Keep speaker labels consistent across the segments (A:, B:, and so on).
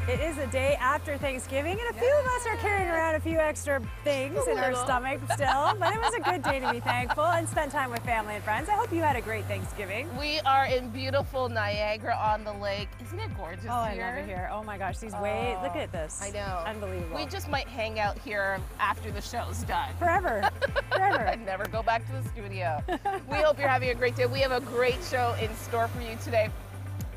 A: It is a day after Thanksgiving, and a few of us are carrying around a few extra things in our stomach still, but it was a good day to be thankful and spend time with family and friends. I hope you had a great Thanksgiving.
B: We are in beautiful Niagara on the lake. Isn't it gorgeous here?
A: Oh, I love it here. Oh my gosh, these waves, look at this.
B: I know.
A: Unbelievable.
B: We just might hang out here after the show's done.
A: Forever, forever.
B: And never go back to the studio. We hope you're having a great day. We have a great show in store for you today.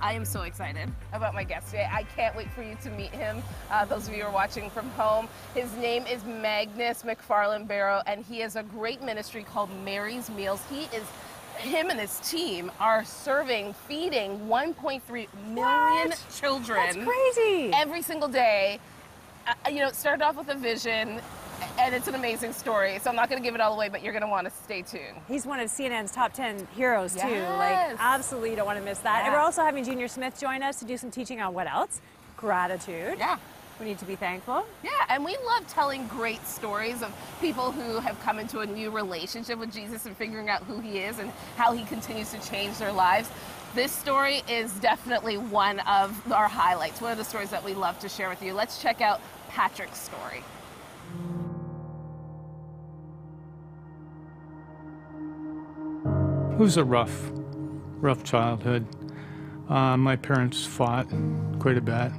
B: I am so excited about my guest today. I can't wait for you to meet him. Those of you who are watching from home, his name is Magnus McFarland Barrow, and he has a great ministry called Mary's Meals. Him and his team are feeding 1.3 million children.
A: That's crazy.
B: Every single day. You know, it started off with a vision, and it's an amazing story. So I'm not going to give it all away, but you're going to want to stay tuned.
A: He's one of CNN's top 10 heroes, too.
B: Yes.
A: Like, absolutely don't want to miss that.
B: Yeah.
A: And we're also having Junior Smith join us to do some teaching on what else? Gratitude.
B: Yeah.
A: We need to be thankful.
B: Yeah, and we love telling great stories of people who have come into a new relationship with Jesus and figuring out who he is and how he continues to change their lives. This story is definitely one of our highlights, one of the stories that we love to share with you. Let's check out Patrick's story.
C: It was a rough childhood. My parents fought quite a bit.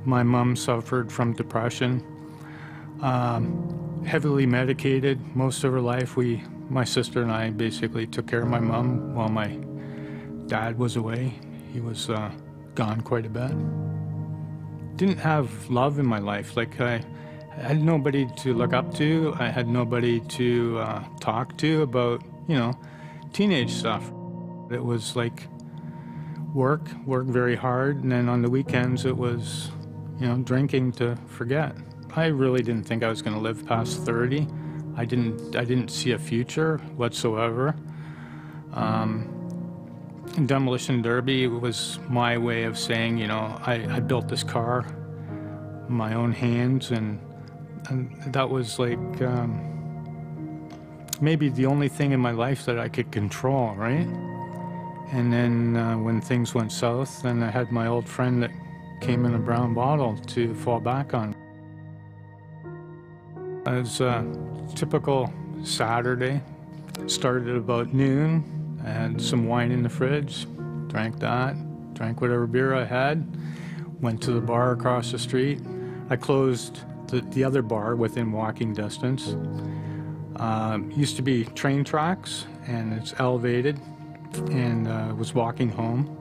C: My mom suffered from depression, heavily medicated most of her life. My sister and I basically took care of my mom while my dad was away. He was gone quite a bit. Didn't have love in my life. Like I had nobody to look up to. I had nobody to talk to about, you know, teenage stuff. It was like work very hard, and then on the weekends it was, you know, drinking to forget. I really didn't think I was going to live past 30. I didn't see a future whatsoever. Demolition Derby was my way of saying, you know, I built this car, my own hands, and that was like maybe the only thing in my life that I could control, right? And then when things went south, then I had my old friend that came in a brown bottle to fall back on. It was a typical Saturday. Started at about noon. I had some wine in the fridge, drank that, drank whatever beer I had, went to the bar across the street. I closed the other bar within walking distance. Used to be train tracks, and it's elevated, and was walking home.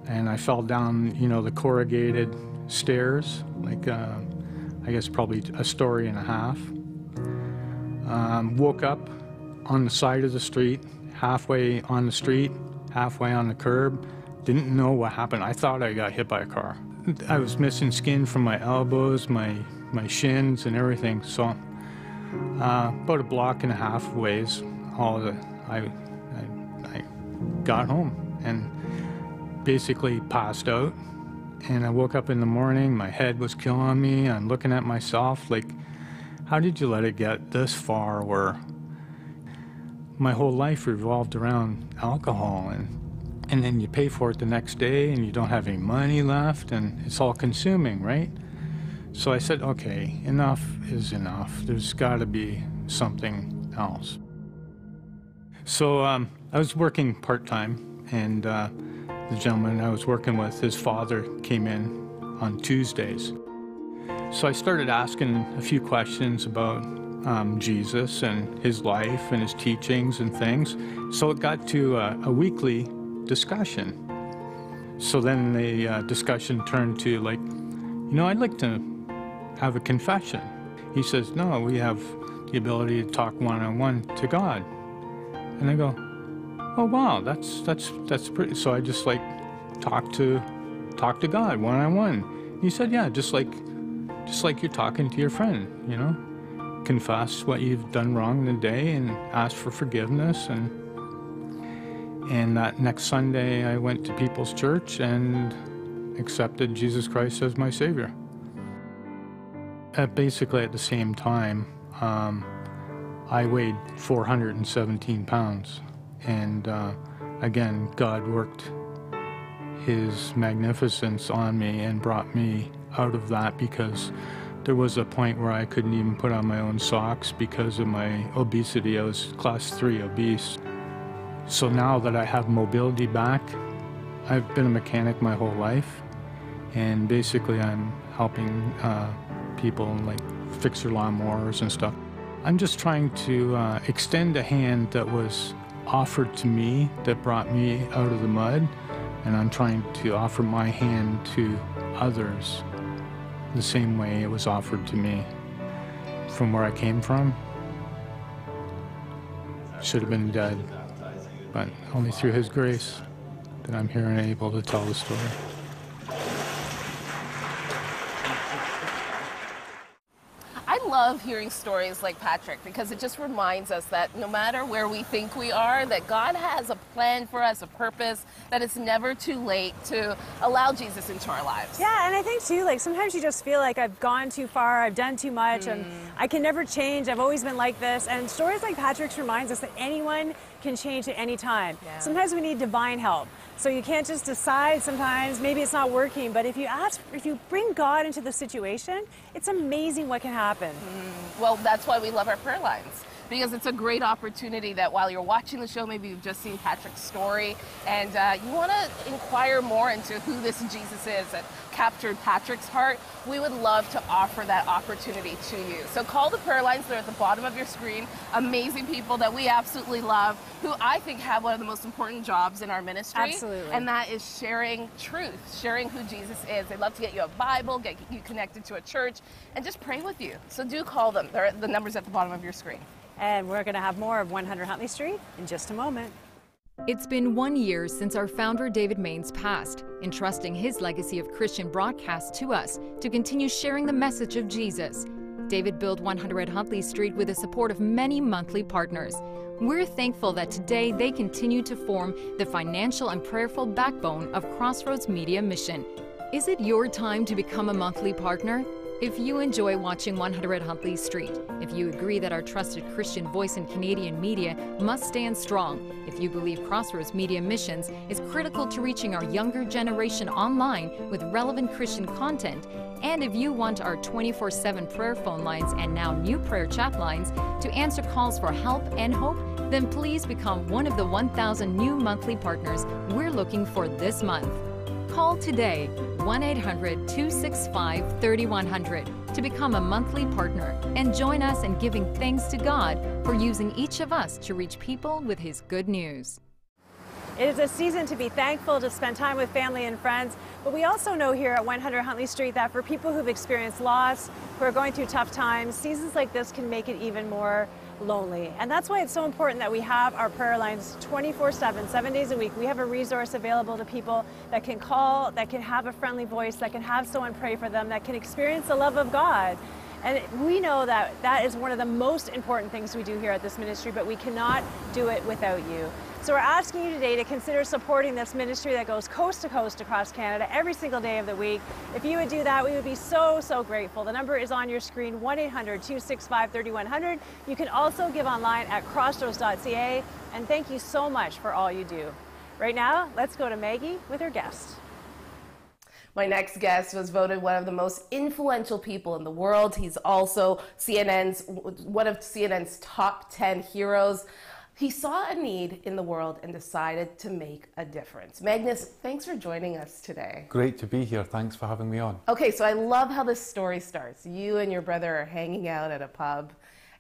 C: And I fell down, you know, the corrugated stairs, like I guess probably a story and a half. Woke up on the side of the street, halfway on the street, halfway on the curb. Didn't know what happened. I thought I got hit by a car. I was missing skin from my elbows, my shins, and everything. So about a block and a half ways, I got home and basically passed out. And I woke up in the morning, my head was killing me. I'm looking at myself like, how did you let it get this far where my whole life revolved around alcohol, and then you pay for it the next day and you don't have any money left, and it's all consuming, right? So I said, okay, enough is enough. There's got to be something else. So I was working part-time, and the gentleman I was working with, his father came in on Tuesdays. So I started asking a few questions about Jesus and his life and his teachings and things. So it got to a weekly discussion. So then the discussion turned to like, you know, I'd like to have a confession. He says, no, we have the ability to talk one-on-one to God. And I go, oh wow, that's pretty. So I just like talk to God one-on-one. He said, yeah, just like you're talking to your friend, you know. Confess what you've done wrong in the day and ask for forgiveness. And that next Sunday I went to People's Church and accepted Jesus Christ as my Savior. Basically at the same time, I weighed 417 pounds. And again, God worked His magnificence on me and brought me out of that, because there was a point where I couldn't even put on my own socks because of my obesity. I was class 3 obese. So now that I have mobility back, I've been a mechanic my whole life, and basically I'm helping people like fix their lawnmowers and stuff. I'm just trying to extend a hand that was offered to me that brought me out of the mud, and I'm trying to offer my hand to others the same way it was offered to me. From where I came from, should have been dead, but only through His grace that I'm here and able to tell the story.
B: I love hearing stories like Patrick, because it just reminds us that no matter where we think we are, that God has a plan for us, a purpose, that it's never too late to allow Jesus into our lives.
A: Yeah, and I think too, like sometimes you just feel like I've gone too far, I've done too much, and I can never change, I've always been like this. And stories like Patrick's reminds us that anyone can change at any time. Yeah. Sometimes we need divine help. So you can't just decide sometimes, maybe it's not working, but if you bring God into the situation, it's amazing what can happen.
B: Well, that's why we love our prayer lines, because it's a great opportunity that while you're watching the show, maybe you've just seen Patrick's story, and you want to inquire more into who this Jesus is that captured Patrick's heart. We would love to offer that opportunity to you. So call the prayer lines that are at the bottom of your screen. Amazing people that we absolutely love, who I think have one of the most important jobs in our ministry.
A: Absolutely.
B: And that is sharing truth, sharing who Jesus is. They'd love to get you a Bible, get you connected to a church, and just pray with you. So do call them. The number's at the bottom of your screen.
A: And we're going to have more of 100 Huntley Street in just a moment.
D: It's been 1 year since our founder David Maines passed, entrusting his legacy of Christian broadcast to us to continue sharing the message of Jesus. David built 100 Huntley Street with the support of many monthly partners. We're thankful that today they continue to form the financial and prayerful backbone of Crossroads Media mission. Is it your time to become a monthly partner? If you enjoy watching 100 Huntley Street, if you agree that our trusted Christian voice in Canadian media must stand strong, if you believe Crossroads Media Missions is critical to reaching our younger generation online with relevant Christian content, and if you want our 24/7 prayer phone lines and now new prayer chat lines to answer calls for help and hope, then please become one of the 1,000 new monthly partners we're looking for this month. Call today, 1-800-265-3100, to become a monthly partner and join us in giving thanks to God for using each of us to reach people with His good news.
A: It is a season to be thankful, to spend time with family and friends, but we also know here at 100 Huntley Street that for people who've experienced loss, who are going through tough times, seasons like this can make it even more lonely. And that's why it's so important that we have our prayer lines 24/7, 7 days a week. We have a resource available to people that can call, that can have a friendly voice, that can have someone pray for them, that can experience the love of God. And we know that that is one of the most important things we do here at this ministry, but we cannot do it without you. So we're asking you today to consider supporting this ministry that goes coast to coast across Canada every single day of the week. If you would do that, we would be so, so grateful. The number is on your screen, 1-800-265-3100. You can also give online at crossroads.ca, and thank you so much for all you do. Right now, let's go to Maggie with her guest.
B: My next guest was voted one of the most influential people in the world. He's also one of CNN's top 10 heroes. He saw a need in the world and decided to make a difference. Magnus, thanks for joining us today.
E: Great to be here. Thanks for having me on.
B: Okay, so I love how this story starts. You and your brother are hanging out at a pub,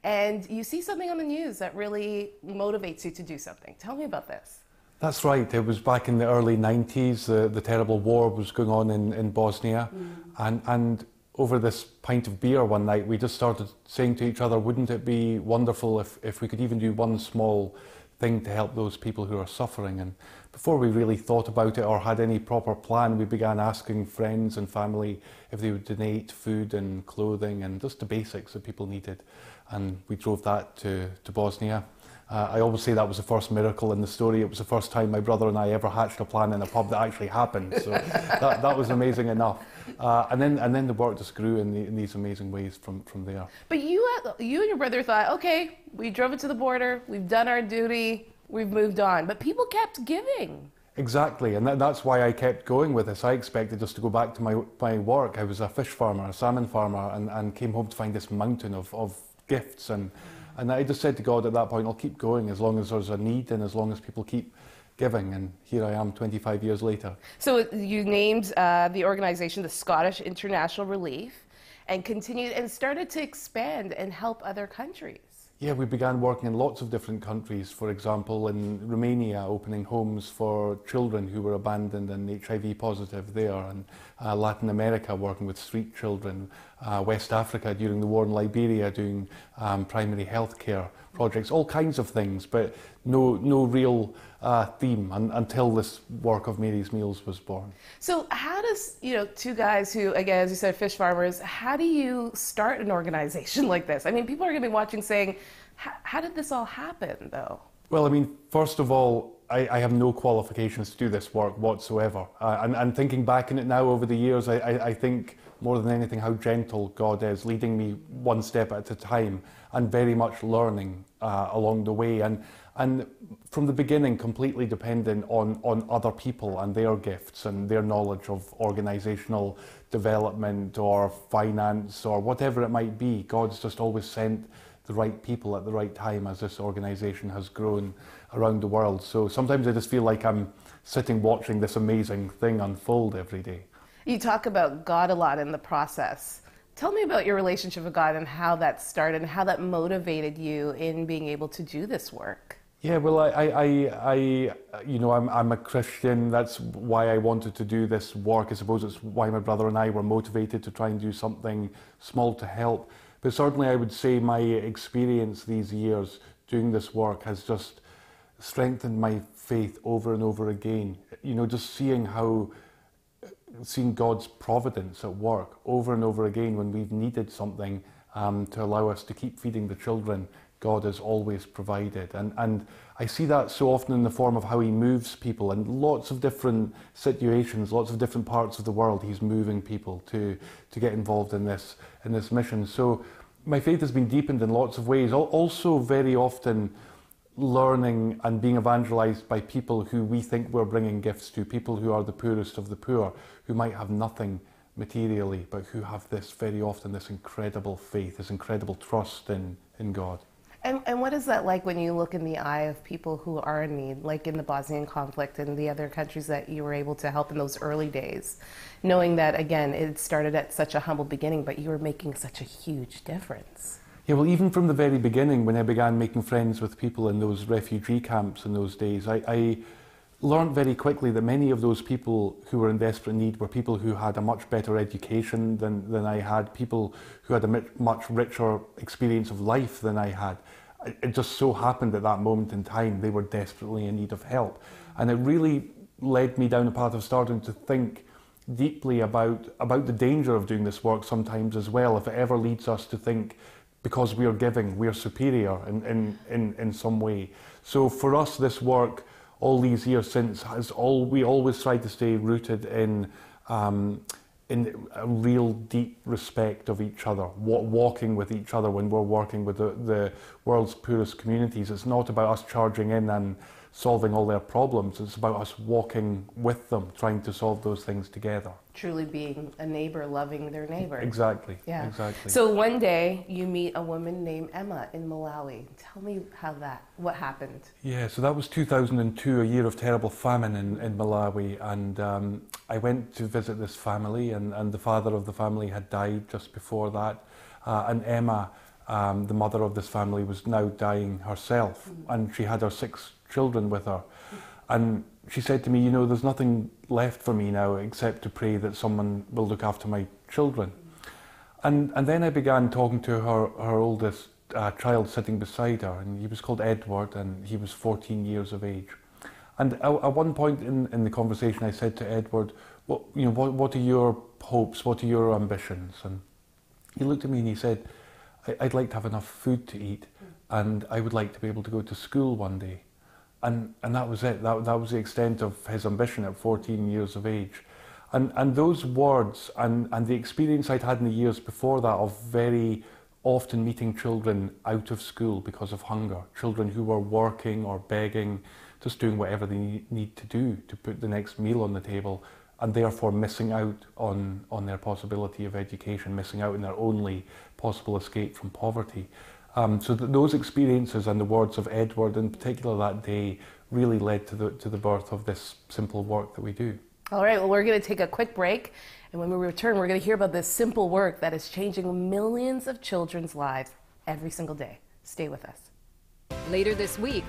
B: and you see something on the news that really motivates you to do something. Tell me about this.
E: That's right. It was back in the early 90s. The terrible war was going on in Bosnia. And over this pint of beer one night, we just started saying to each other, wouldn't it be wonderful if we could even do one small thing to help those people who are suffering? And before we really thought about it or had any proper plan, we began asking friends and family if they would donate food and clothing and just the basics that people needed. And we drove that to Bosnia. I always say that was the first miracle in the story. It was the first time my brother and I ever hatched a plan in a pub that actually happened. So that was amazing enough. And then the work just grew in these amazing ways from there.
B: But you and your brother thought, okay, we drove it to the border, we've done our duty, we've moved on. But people kept giving.
E: Exactly, and that's why I kept going with this. I expected just to go back to my work. I was a fish farmer, a salmon farmer, and came home to find this mountain of gifts. And I just said to God at that point, I'll keep going as long as there's a need and as long as people keep giving. And here I am 25 years later.
B: So you named the organization the Scottish International Relief and continued and started to expand and help other countries.
E: Yeah, we began working in lots of different countries. For example, in Romania, opening homes for children who were abandoned and HIV positive there, and Latin America, working with street children, West Africa during the war in Liberia, doing primary health care projects, all kinds of things, but no real theme until this work of Mary's Meals was born.
B: So how does, two guys who, again, as you said, fish farmers, how do you start an organization like this? I mean, people are going to be watching saying, how did this all happen, though?
E: Well, I mean, first of all, I have no qualifications to do this work whatsoever. And thinking back on it now over the years, I think more than anything how gentle God is, leading me one step at a time and very much learning along the way. And from the beginning, completely dependent on other people and their gifts and their knowledge of organisational development or finance or whatever it might be. God's just always sent the right people at the right time as this organisation has grown around the world. So sometimes I just feel like I'm sitting watching this amazing thing unfold every day.
B: You talk about God a lot in the process. Tell me about your relationship with God and how that started and how that motivated you in being able to do this work.
E: Yeah, well, I'm a Christian. That's why I wanted to do this work. I suppose it's why my brother and I were motivated to try and do something small to help. But certainly I would say my experience these years doing this work has just strengthened my faith over and over again. Just seeing God's providence at work over and over again when we've needed something to allow us to keep feeding the children. God has always provided. And I see that so often in the form of how he moves people in lots of different situations, lots of different parts of the world. He's moving people to get involved in this mission. So my faith has been deepened in lots of ways. Also very often learning and being evangelized by people who we think we're bringing gifts to, people who are the poorest of the poor, who might have nothing materially, but who have very often this incredible faith, this incredible trust in God.
B: And what is that like when you look in the eye of people who are in need, like in the Bosnian conflict and the other countries that you were able to help in those early days, knowing that, again, it started at such a humble beginning, but you were making such a huge difference?
E: Yeah, well, even from the very beginning, when I began making friends with people in those refugee camps in those days, I learned very quickly that many of those people who were in desperate need were people who had a much better education than I had, people who had a much richer experience of life than I had. It just so happened at that moment in time they were desperately in need of help. And it really led me down a path of starting to think deeply about the danger of doing this work sometimes as well, if it ever leads us to think because we are giving, we are superior in some way. So for us, this work, all these years since, we always tried to stay rooted in a real deep respect of each other, walking with each other when we're working with the world's poorest communities. It's not about us charging in and solving all their problems. It's about us walking with them, trying to solve those things together.
B: Truly being a neighbor, loving their neighbor.
E: Exactly.
B: Yeah.
E: Exactly.
B: So one day you meet a woman named Emma in Malawi. Tell me what happened.
E: Yeah, so that was 2002, a year of terrible famine in Malawi, and I went to visit this family, and the father of the family had died just before that, and Emma, the mother of this family, was now dying herself, and she had her 6 children with her. And she said to me, there's nothing left for me now except to pray that someone will look after my children. And then I began talking to her oldest child sitting beside her, and he was called Edward, and he was 14 years of age. And at one point in the conversation, I said to Edward, what are your hopes, what are your ambitions? And he looked at me and he said, I'd like to have enough food to eat, and I would like to be able to go to school one day. And that was it. That was the extent of his ambition at 14 years of age. And those words and the experience I'd had in the years before that of very often meeting children out of school because of hunger, children who were working or begging just doing whatever they need to do to put the next meal on the table, and therefore missing out on their possibility of education, missing out on their only possible escape from poverty. So those experiences and the words of Edward in particular that day really led to the birth of this simple work that we do.
B: All right, well, we're going to take a quick break, and when we return, we're going to hear about this simple work that is changing millions of children's lives every single day. Stay with us.
D: Later this week,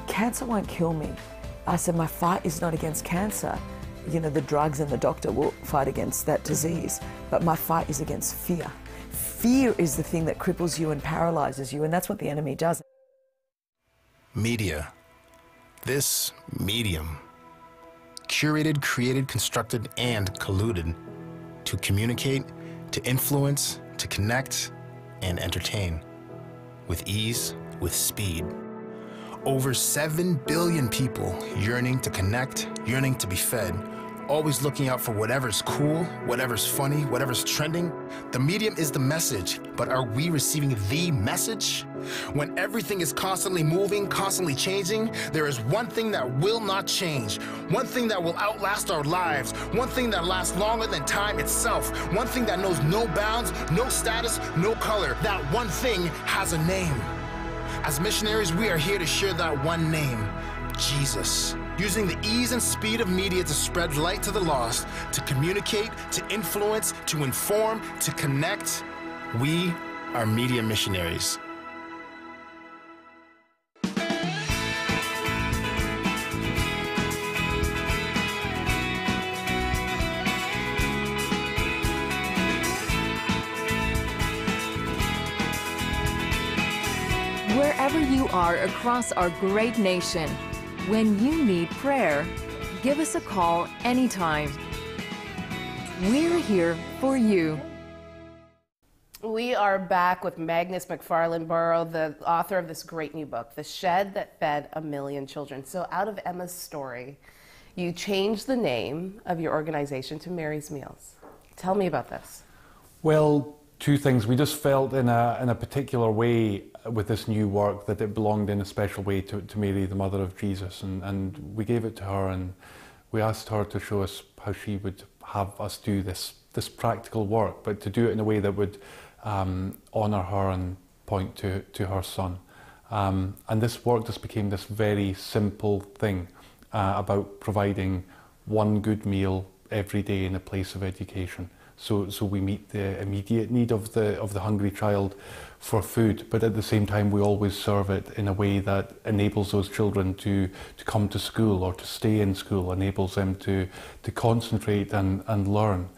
F: cancer won't kill me. I said, my fight is not against cancer. You know, the drugs and the doctor will fight against that disease, but my fight is against fear. Fear is the thing that cripples you and paralyzes you, and that's what the enemy does.
G: Media. This medium. Curated, created, constructed, and colluded to communicate, to influence, to connect, and entertain. With ease, with speed. Over 7 billion people yearning to connect, yearning to be fed, always looking out for whatever's cool, whatever's funny, whatever's trending. The medium is the message, but are we receiving the message? When everything is constantly moving, constantly changing, there is one thing that will not change, one thing that will outlast our lives, one thing that lasts longer than time itself, one thing that knows no bounds, no status, no color. That one thing has a name. As missionaries, we are here to share that one name, Jesus. Using the ease and speed of media to spread light to the lost, to communicate, to influence, to inform, to connect. We are media missionaries.
D: wherever you are across our great nation, when you need prayer, give us a call anytime. We're here for you.
B: We are back with Magnus McFarland Burrow, the author of this great new book, The Shed That Fed a Million Children. So out of Emma's story, you changed the name of your organization to Mary's Meals. Tell me about this.
E: Well, two things. We just felt in a particular way with this new work that it belonged in a special way to Mary, the mother of Jesus. And we gave it to her and we asked her to show us how she would have us do this practical work, but to do it in a way that would honour her and point to her son. And this work just became this very simple thing about providing one good meal every day in a place of education. So we meet the immediate need of the hungry child for food, but at the same time we always serve it in a way that enables those children to come to school or to stay in school, enables them to concentrate and learn,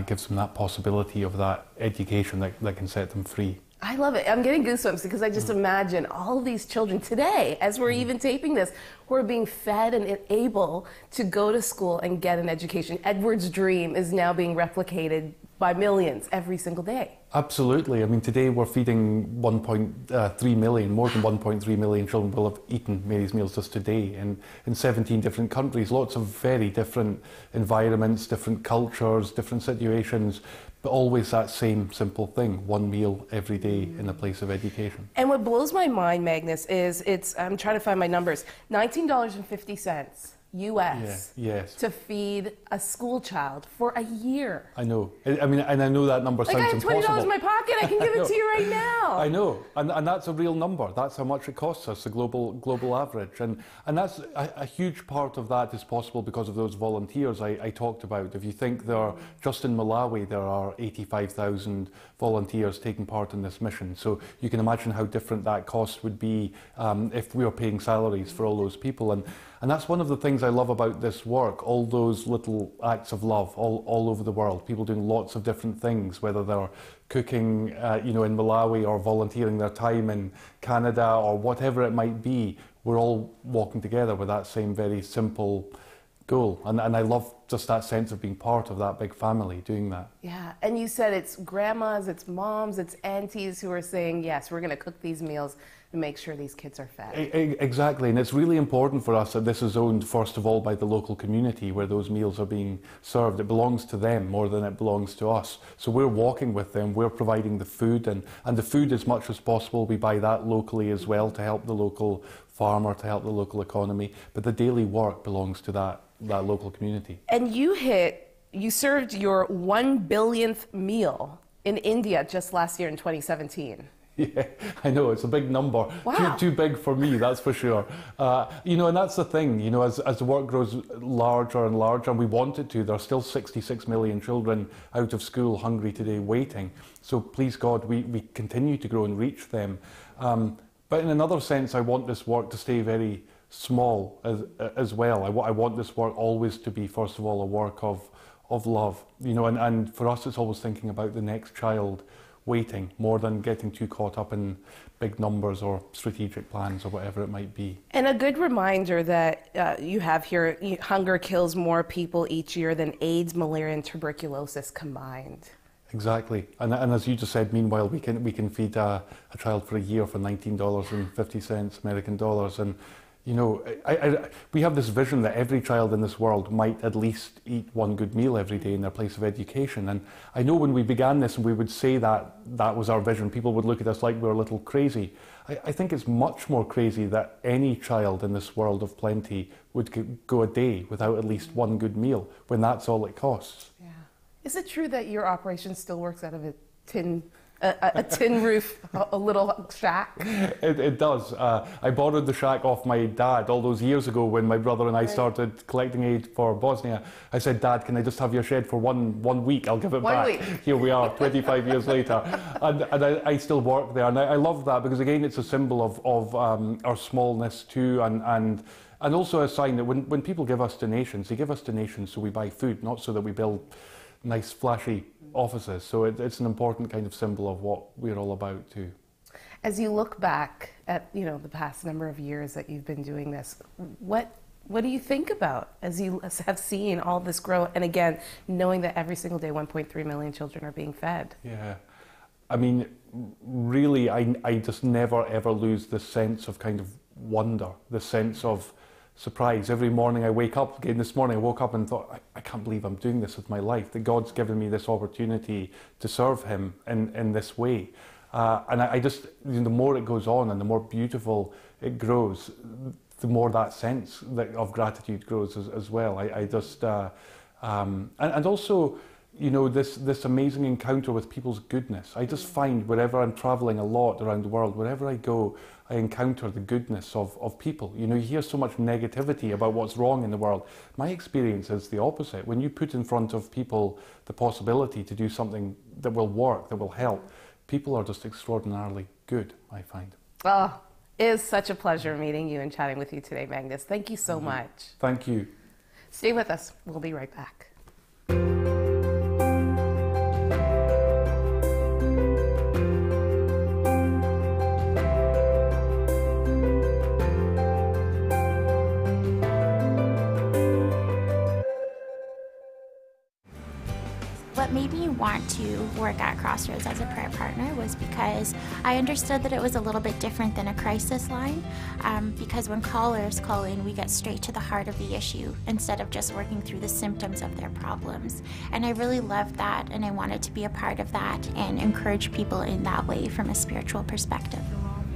E: gives them that possibility of that education that can set them free.
B: I love it. I'm getting goosebumps because I just imagine all of these children today, as we're even taping this, who are being fed and able to go to school and get an education. Edward's dream is now being replicated by millions every single day.
E: Absolutely. I mean, today we're feeding 1.3 million, more than 1.3 million children will have eaten Mary's Meals just today in 17 different countries, lots of very different environments, different cultures, different situations, but always that same simple thing, one meal every day in a place of education.
B: And what blows my mind, Magnus, is I'm trying to find my numbers, $19.50 US
E: yes.
B: to feed a school child for a year.
E: I know. I mean, and I know that number sounds impossible.
B: Like I have $20 in my pocket, I can give it to you right now.
E: I know, and that's a real number. That's how much it costs us, the global average. And that's a huge part of that is possible because of those volunteers I talked about. If you think just in Malawi, there are 85,000 volunteers taking part in this mission. So you can imagine how different that cost would be if we were paying salaries for all those people. And that's one of the things I love about this work, all those little acts of love all over the world, people doing lots of different things, whether they're cooking in Malawi or volunteering their time in Canada or whatever it might be. We're all walking together with that same very simple goal. And I love just that sense of being part of that big family doing that.
B: Yeah, and you said it's grandmas, it's moms, it's aunties who are saying, yes, we're going to cook these meals to make sure these kids are fed.
E: Exactly, and it's really important for us that this is owned first of all by the local community where those meals are being served. It belongs to them more than it belongs to us. So we're walking with them, we're providing the food, and the food as much as possible, we buy that locally as well to help the local farmer, to help the local economy, but the daily work belongs to that local community.
B: And you served your 1 billionth meal in India just last year in 2017.
E: Yeah, I know, it's a big number.
B: Wow.
E: Too big for me, that's for sure. And that's the thing, as the work grows larger and larger, and we want it to, there are still 66 million children out of school hungry today waiting. So please God, we continue to grow and reach them. But in another sense, I want this work to stay very small as well. I want this work always to be, first of all, a work of love. And for us, it's always thinking about the next child waiting more than getting too caught up in big numbers or strategic plans or whatever it might be.
B: And a good reminder that you have here, hunger kills more people each year than AIDS, malaria, and tuberculosis combined.
E: Exactly, and as you just said, meanwhile we can feed a child for a year for $19.50 American dollars, and we have this vision that every child in this world might at least eat one good meal every day in their place of education. And I know when we began this and we would say that was our vision, people would look at us like we were a little crazy. I think it's much more crazy that any child in this world of plenty would go a day without at least one good meal when that's all it costs.
B: Yeah. Is it true that your operation still works out of a tin roof, a little shack?
E: It does. I borrowed the shack off my dad all those years ago when my brother and I started collecting aid for Bosnia. I said, Dad, can I just have your shed for one week? I'll give it back.
B: 1 week.
E: Here we are, 25 years later. And I still work there. And I love that because, again, it's a symbol of our smallness too, and also a sign that when people give us donations, they give us donations so we buy food, not so that we build nice, flashy offices. So it's an important kind of symbol of what we're all about too.
B: As you look back at the past number of years that you've been doing this, what do you think about as you have seen all this grow, and again knowing that every single day 1.3 million children are being fed? Yeah,
E: I mean, really, I just never ever lose the sense of kind of wonder, the sense of surprise. Every morning I wake up, again this morning I woke up and thought, I can't believe I'm doing this with my life, that God's given me this opportunity to serve Him in this way. And I just, the more it goes on and the more beautiful it grows, the more that sense of gratitude grows as well. I just, and also, this amazing encounter with people's goodness. I just find wherever I'm traveling a lot around the world, wherever I go, I encounter the goodness of people. You hear so much negativity about what's wrong in the world. My experience is the opposite. When you put in front of people the possibility to do something that will work, that will help, people are just extraordinarily good, I find.
B: Oh, it is such a pleasure meeting you and chatting with you today, Magnus. Thank you so much.
E: Thank you.
B: Stay with us. We'll be right back.
H: What made me want to work at Crossroads as a prayer partner was because I understood that it was a little bit different than a crisis line, because when callers call in, we get straight to the heart of the issue instead of just working through the symptoms of their problems. And I really loved that, and I wanted to be a part of that and encourage people in that way from a spiritual perspective.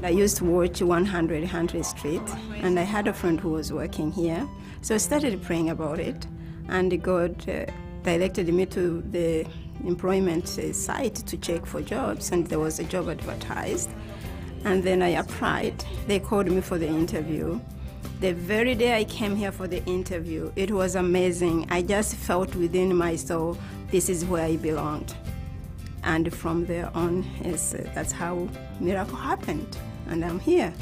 I: I used to work 100 Huntley Street, and I had a friend who was working here, so I started praying about it, and God directed me to the employment site to check for jobs, and there was a job advertised, and then I applied. They called me for the interview. The very day I came here for the interview, it was amazing. I just felt within my soul, this is where I belonged. And from there on, that's how miracle happened, and I'm here.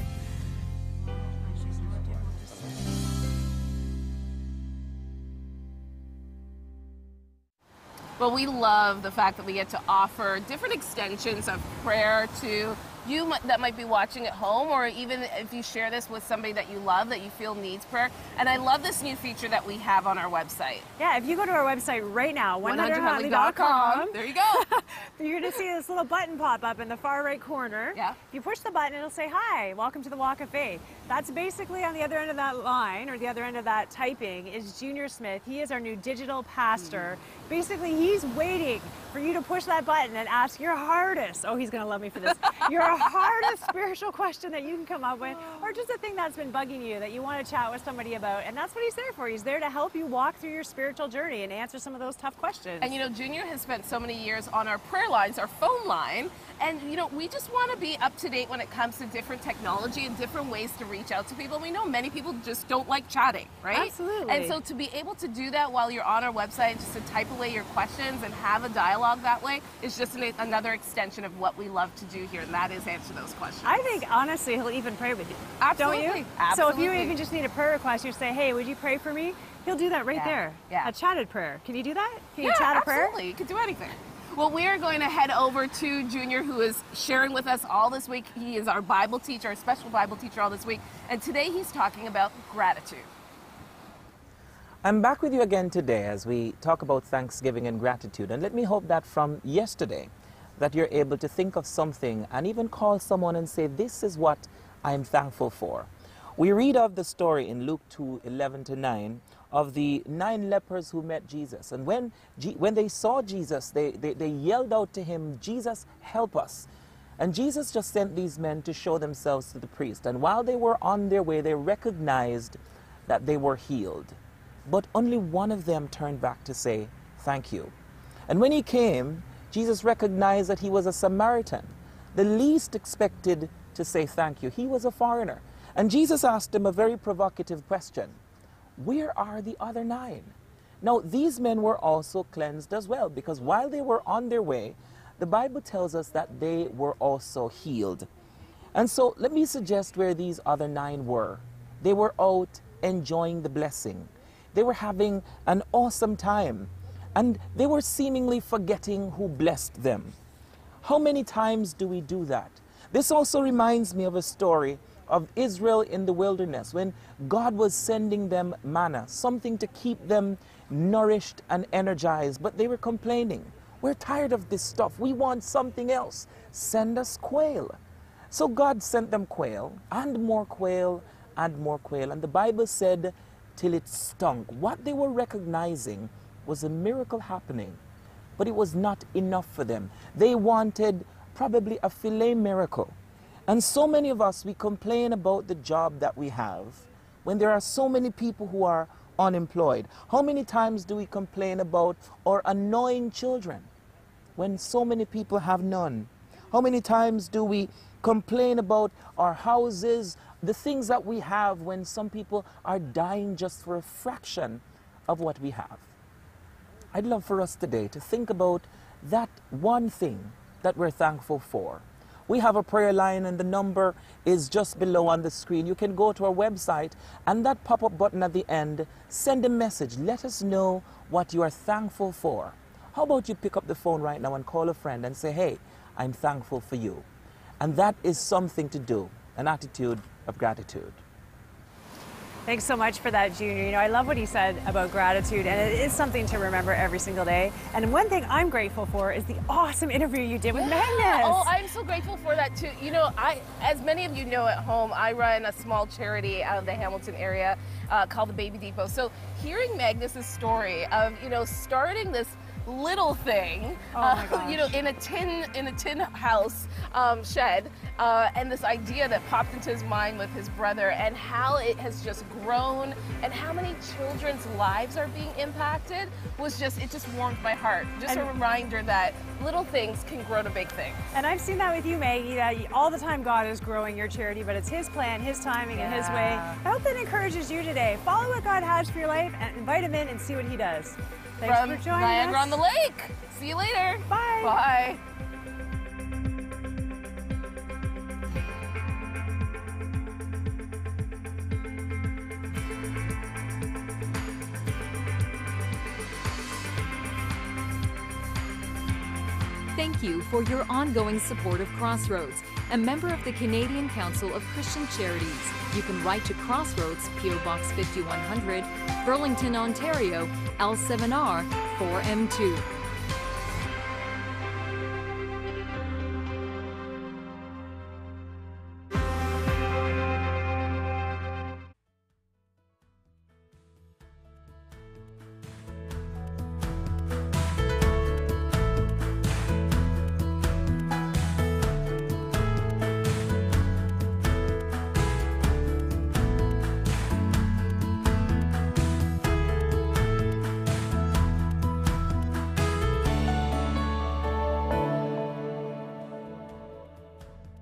B: Well, we love the fact that we get to offer different extensions of prayer to you that might be watching at home, or even if you share this with somebody that you love, that you feel needs prayer. And I love this new feature that we have on our website.
A: Yeah, if you go to our website right now,
B: 100huntley.com, there you go.
A: You're going to see this little button pop up in the far right corner.
B: Yeah.
A: If you push the button, it'll say, hi, welcome to the Walk of Faith. That's basically on the other end of that line, or the other end of that typing, is Junior Smith. He is our new digital pastor. Basically, he's waiting for you to push that button and ask your hardest, oh, he's going to love me for this, your hardest spiritual question that you can come up with, or just a thing that's been bugging you that you want to chat with somebody about. And that's what he's there for. He's there to help you walk through your spiritual journey and answer some of those tough questions.
B: And you know, Junior has spent so many years on our prayer lines, our phone line, and you know, we just want to be up to date when it comes to different technology and different ways to reach out to people. We know many people just don't like chatting, right?
A: Absolutely.
B: And so to be able to do that while you're on our website, just to type away your questions and have a dialogue that way, is just another extension of what we love to do here, and that is answer those questions.
A: I think, honestly, he'll even pray with you.
B: Absolutely.
A: Don't you?
B: Absolutely.
A: So if you even just need a prayer request, you say, hey, would you pray for me? He'll do that right there.
B: Yeah.
A: A chatted prayer. Can you do that? Can you chat a prayer?
B: Absolutely. You can do anything. Well, we are going to head over to Junior, who is sharing with us all this week. He is our Bible teacher, our special Bible teacher all this week. And today he's talking about gratitude.
J: I'm back with you again today as we talk about Thanksgiving and gratitude. And let me hope that from yesterday that you're able to think of something and even call someone and say, this is what I'm thankful for. We read of the story in Luke 2:11-9 of the 9 lepers who met Jesus. And when they saw Jesus, they yelled out to him, Jesus, help us. And Jesus just sent these men to show themselves to the priest. And while they were on their way, they recognized that they were healed. But only one of them turned back to say, thank you. And when he came, Jesus recognized that he was a Samaritan, the least expected to say thank you. He was a foreigner. And Jesus asked him a very provocative question. Where are the other 9? Now, these men were also cleansed as well, because while they were on their way, the Bible tells us that they were also healed. And so let me suggest where these other 9 were. They were out enjoying the blessing. They were having an awesome time, and they were seemingly forgetting who blessed them. How many times do we do that? This also reminds me of a story of Israel in the wilderness when God was sending them manna, something to keep them nourished and energized, but they were complaining. We're tired of this stuff. We want something else. Send us quail. So God sent them quail and more quail and more quail. And the Bible said, till it stunk. What they were recognizing was a miracle happening, but it was not enough for them. They wanted probably a filet miracle. And so many of us, we complain about the job that we have when there are so many people who are unemployed. How many times do we complain about our annoying children when so many people have none? How many times do we complain about our houses, the things that we have, when some people are dying just for a fraction of what we have? I'd love for us today to think about that one thing that we're thankful for. We have a prayer line, and the number is just below on the screen. You can go to our website, and that pop-up button at the end, send a message. Let us know what you are thankful for. How about you pick up the phone right now and call a friend and say, hey, I'm thankful for you. And that is something to do, an attitude of gratitude.
A: Thanks so much for that, Junior. You know, I love what he said about gratitude, and it is something to remember every single day. And one thing I'm grateful for is the awesome interview you did with Magnus.
B: Oh, I'm so grateful for that too. You know, as many of you know at home, I run a small charity out of the Hamilton area called the Baby Depot. So hearing Magnus's story of, you know, starting this little thing, you know, in a tin house shed, and this idea that popped into his mind with his brother, and how it has just grown, and how many children's lives are being impacted, it just warmed my heart. Just a reminder that little things can grow to big things.
A: And I've seen that with you, Maggie, that all the time God is growing your charity, but it's His plan, His timing, and His way. I hope that encourages you today. Follow what God has for your life and invite Him in and see what He does. Thanks for joining
B: Niagara
A: us.
B: on the Lake. See you later.
A: Bye.
B: Bye.
D: Thank you for your ongoing support of Crossroads. a member of the Canadian Council of Christian Charities. You can write to Crossroads, P.O. Box 5100, Burlington, Ontario, L7R 4M2.